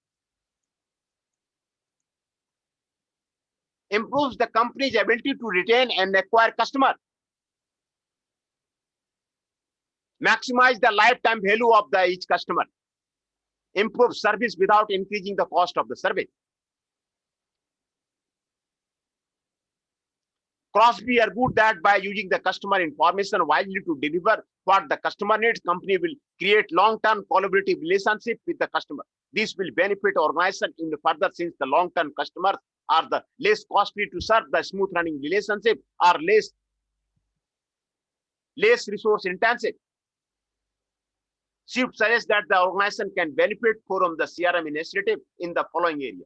S1: Improves the company's ability to retain and acquire customer. Maximize the lifetime value of each customer. Improve service without increasing the cost of the service. Crosby argued that by using the customer information wisely to deliver what the customer needs, company will create long-term collaborative relationship with the customer. This will benefit organization in the further since the long-term customers are the less costly to serve, the smooth running relationship are less resource intensive. Shift suggests that the organization can benefit from the CRM initiative in the following area.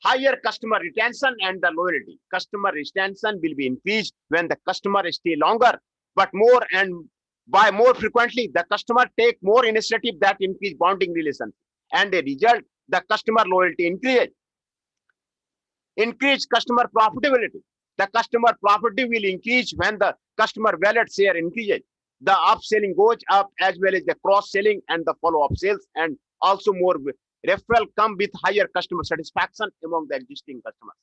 S1: Higher customer retention and the loyalty. Customer retention will be increased when the customer stay longer, but more and by more frequently, the customer take more initiative that increase bonding relations. And the result, the customer loyalty increases. Increase customer profitability. The customer profitability will increase when the customer wallet share increases. The upselling goes up as well as the cross-selling and the follow-up sales, and also more referral come with higher customer satisfaction among the existing customers.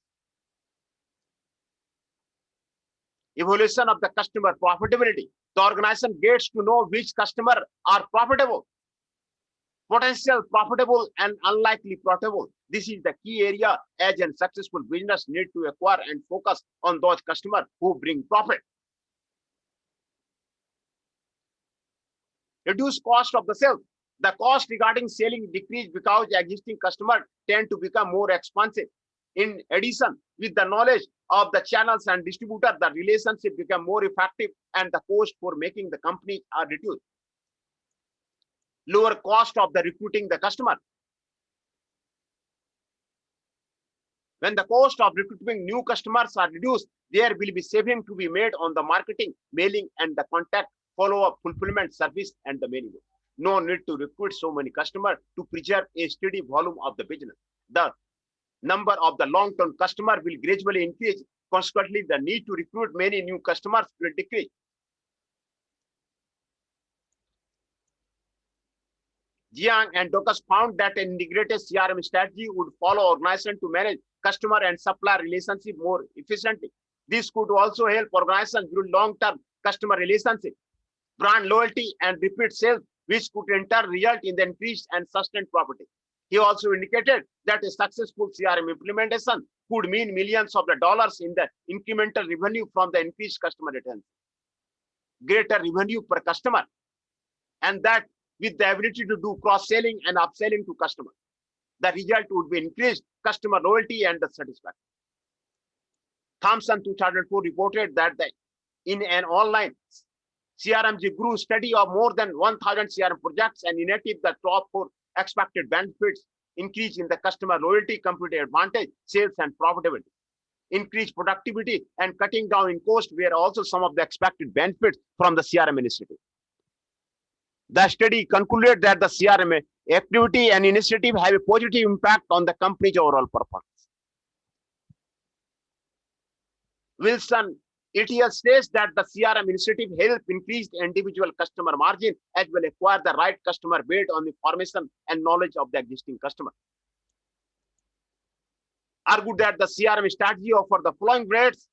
S1: Evaluation of the customer profitability. The organization gets to know which customers are profitable, potential profitable, and unlikely profitable. This is the key area as a successful business need to acquire and focus on those customers who bring profit. Reduce cost of the sale. The cost regarding selling decrease because existing customers tend to become more expensive. In addition, with the knowledge of the channels and distributors, the relationship become more effective and the cost for making the company are reduced. Lower cost of the recruiting the customer. When the cost of recruiting new customers are reduced, there will be saving to be made on the marketing, mailing, and the contact, follow-up, fulfillment, service, and the many more. No need to recruit so many customers to preserve a steady volume of the business. The number of the long-term customer will gradually increase. Consequently, the need to recruit many new customers will decrease. Jiang and Docus found that an integrated CRM strategy would follow organization to manage customer and supplier relationship more efficiently. This could also help organizations build long-term customer relationship, brand loyalty, and repeat sales, which could in turn result in the increased and sustained profit. He also indicated that a successful CRM implementation could mean millions of the dollars in the incremental revenue from the increased customer retention, greater revenue per customer, and that with the ability to do cross-selling and upselling to customers. The result would be increased customer loyalty and the satisfaction. Thompson 2004 reported that in an online CRMG grew study of more than 1,000 CRM projects and inactive the top 4 expected benefits: increase in the customer loyalty, competitive advantage, sales, and profitability. Increased productivity and cutting down in cost were also some of the expected benefits from the CRM initiative. The study concluded that the CRM activity and initiative have a positive impact on the company's overall performance. Wilson ETL states that the CRM initiative help increase the individual customer margin as well acquire the right customer based on information and knowledge of the existing customer. Argue that the CRM strategy offer the following rates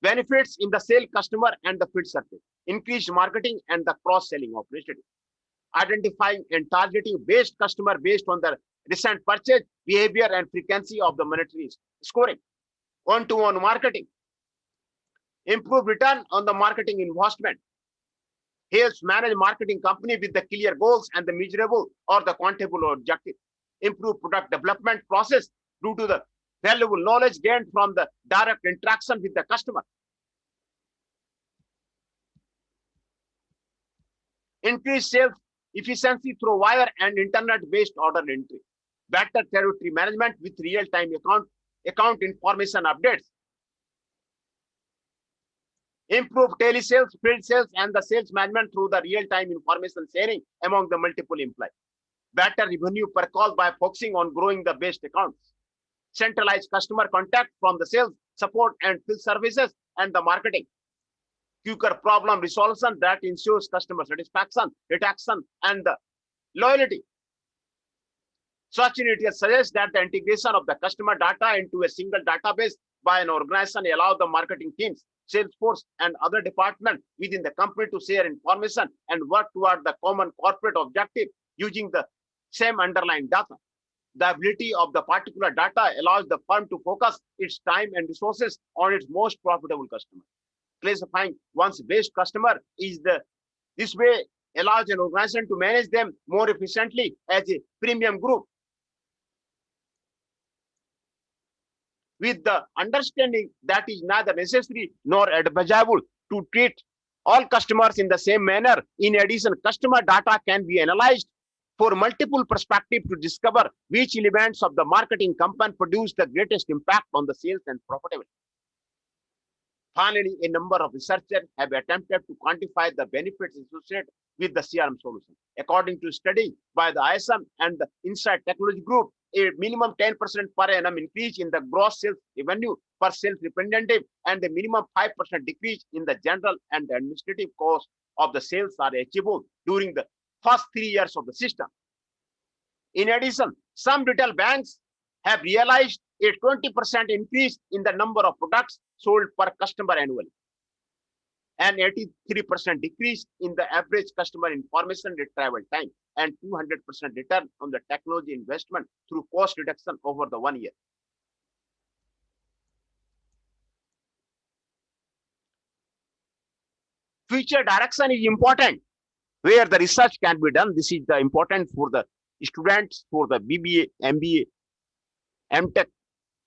S1: benefits in the sale customer and the field service, increased marketing and the cross-selling opportunity, identifying and targeting based customer based on the recent purchase behavior and frequency of the monetary scoring, one-to-one marketing, improve return on the marketing investment, helps manage marketing company with the clear goals and the measurable or the quantifiable objective, improve product development process due to the valuable knowledge gained from the direct interaction with the customer, increase sales efficiency through wire and internet-based order entry, better territory management with real-time account information updates, improve telesales, field sales, and the sales management through the real-time information sharing among the multiple employees, better revenue per call by focusing on growing the best accounts, centralized customer contact from the sales, support, and field services and the marketing, quicker problem resolution that ensures customer satisfaction, retention, and the loyalty. Such initiatives suggest that the integration of the customer data into a single database by an organization allows the marketing teams, sales force, and other departments within the company to share information and work toward the common corporate objective using the same underlying data. The ability of the particular data allows the firm to focus its time and resources on its most profitable customer. Classifying one's best customer is this way allows an organization to manage them more efficiently as a premium group. With the understanding that is neither necessary nor advisable to treat all customers in the same manner. In addition, customer data can be analyzed for multiple perspectives to discover which elements of the marketing campaign produce the greatest impact on the sales and profitability. Finally, a number of researchers have attempted to quantify the benefits associated with the CRM solution. According to a study by the ISM and the Insight Technology Group, a minimum 10% per annum increase in the gross sales revenue per sales representative and a minimum 5% decrease in the general and the administrative cost of the sales are achievable during the first 3 years of the system. In addition, some retail banks have realized a 20% increase in the number of products sold per customer annually, an 83% decrease in the average customer information retrieval time, and 200% return on the technology investment through cost reduction over the 1 year. Future direction is important. Where the research can be done, this is the important for the students, for the BBA, MBA, MTech,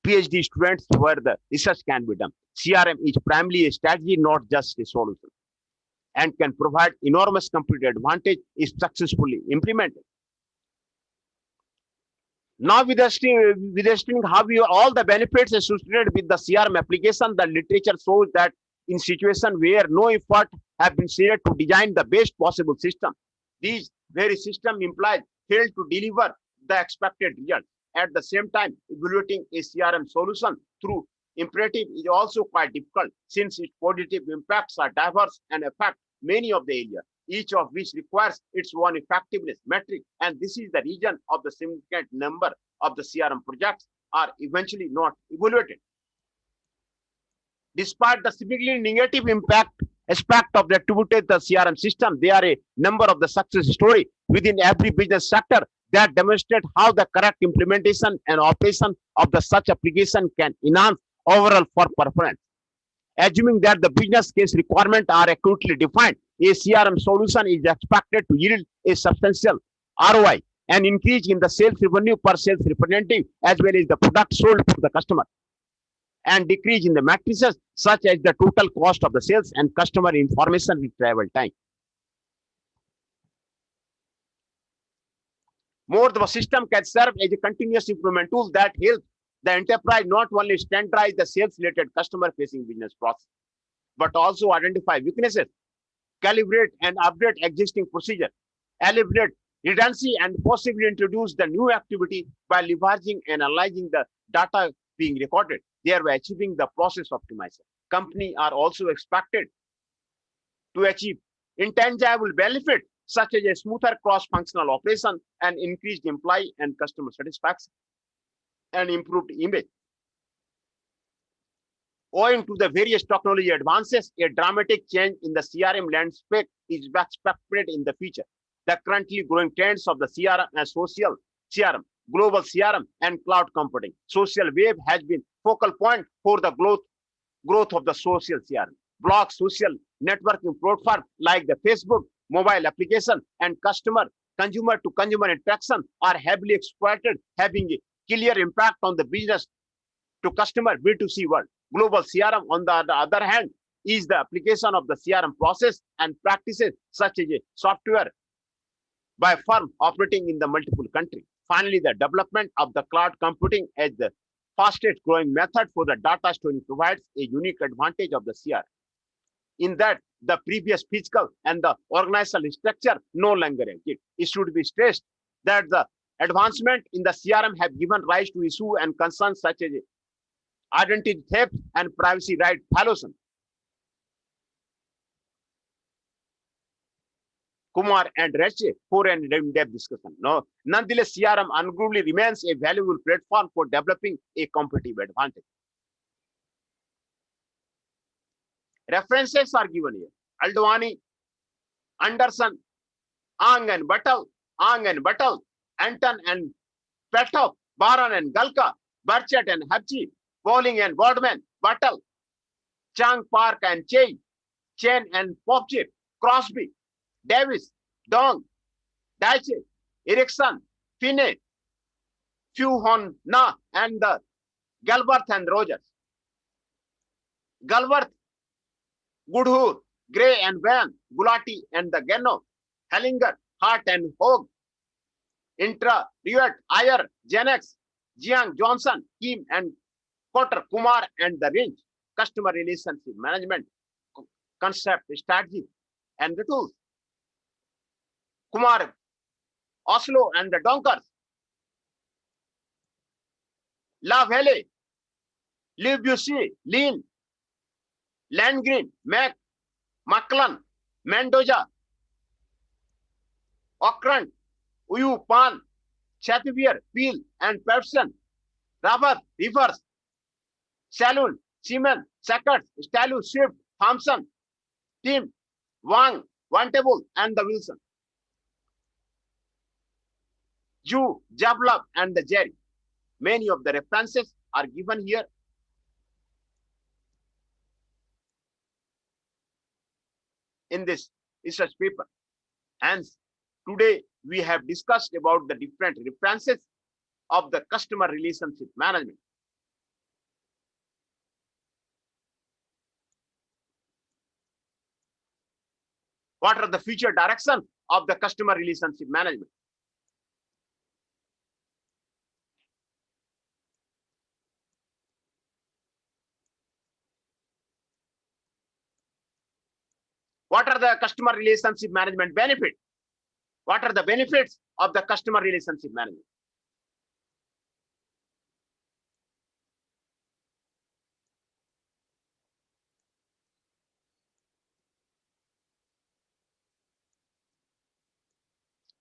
S1: PhD students, where the research can be done. CRM is primarily a strategy, not just a solution, and can provide enormous competitive advantage if successfully implemented. Now, with estimating how all the benefits associated with the CRM application, the literature shows that in situations where no effort have been shared to design the best possible system, these very system implies fail to deliver the expected result. At the same time, evaluating a CRM solution through imperative is also quite difficult since its positive impacts are diverse and affect many of the areas, each of which requires its own effectiveness metric, and this is the reason of the significant number of the CRM projects are eventually not evaluated. Despite the seemingly negative aspect of the attributed the CRM system, there are a number of the success story within every business sector that demonstrate how the correct implementation and operation of the such application can enhance overall for performance. Assuming that the business case requirements are accurately defined, a CRM solution is expected to yield a substantial ROI, an increase in the sales revenue per sales representative as well as the product sold to the customer, and decrease in the matrices such as the total cost of the sales and customer information retrieval time. More, the system can serve as a continuous improvement tool that helps the enterprise not only standardize the sales-related customer-facing business process, but also identify weaknesses, calibrate and update existing procedure, eliminate redundancy, and possibly introduce the new activity by leveraging and analyzing the data being recorded, thereby achieving the process optimization. company are also expected to achieve intangible benefit such as a smoother cross-functional operation and increased employee and customer satisfaction and improved image. Owing to the various technology advances, a dramatic change in the CRM landscape is expected in the future. The currently growing trends of the CRM and social CRM, global CRM, and cloud computing. Social web has been focal point for the growth of the social CRM. Blog social networking platforms like the Facebook, mobile application, and consumer to consumer interaction are heavily exploited, having a clear impact on the business to customer B2C world. Global CRM, on the other hand, is the application of the CRM process and practices such as a software by firm operating in the multiple countries. Finally, the development of the cloud computing as the fastest growing method for the data storing provides a unique advantage of the CRM. In that, the previous physical and the organizational structure no longer exist. It should be stressed that the advancement in the CRM have given rise to issues and concerns such as identity theft and privacy right violation. Kumar and Reche for an in-depth discussion. No, nonetheless, CRM arguably remains a valuable platform for developing a competitive advantage. References are given here. Aldwani, Anderson, Ang and Battle, Anton and Petov, Baran and Galka, Burchett and Habchi, Bowling and Boardman, Battle, Chang Park and Chen and Popchip, Crosby, Davis, Dong, Daiche, Erickson, Finney, Hon Na, and the Galworth and Rogers. Galworth, Goodhur, Gray and Van, Gulati and the Geno, Hellinger, Hart and Hogue, Intra, Riot, Ayer, Genex, Jiang, Johnson, Kim and Cotter, Kumar and the range, customer relationship management, concept, strategy, and the tools. Kumar, Oslo and the Donkers, La Valley, Liv Busey, Lean, Landgreen, Mac, Maklan, Mendoza, Okrant, Uyu, Pan, Chatvier, Peel, and Person, Rabat, Rivers, Saloon, Seaman, Sackers, Stalu, Swift, Thompson, Tim, Wang, Wantable, and the Wilson. Ju, Jablab, and the Jerry. Many of the references are given here. In this research paper. Hence, today we have discussed about the different references of the customer relationship management. What are the future directions of the customer relationship management? What are the customer relationship management benefits? What are the benefits of the customer relationship management?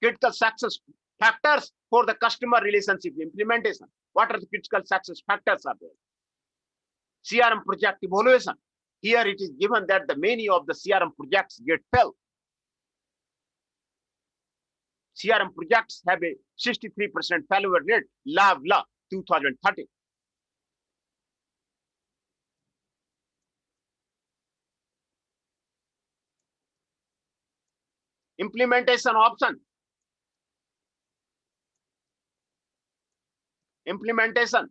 S1: Critical success factors for the customer relationship implementation. What are the critical success factors are there? CRM project evaluation. Here it is given that the many of the CRM projects get failed. CRM projects have a 63% failure rate, La 2030. Implementation option. Implementation.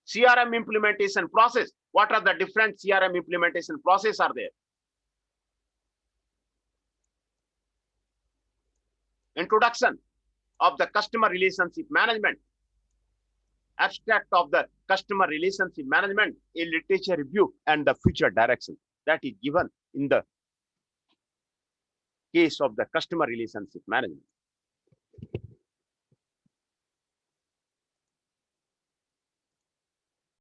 S1: CRM implementation process. What are the different CRM implementation process are there? Introduction of the customer relationship management. Abstract of the customer relationship management, a literature review, and the future direction that is given in the case of the customer relationship management.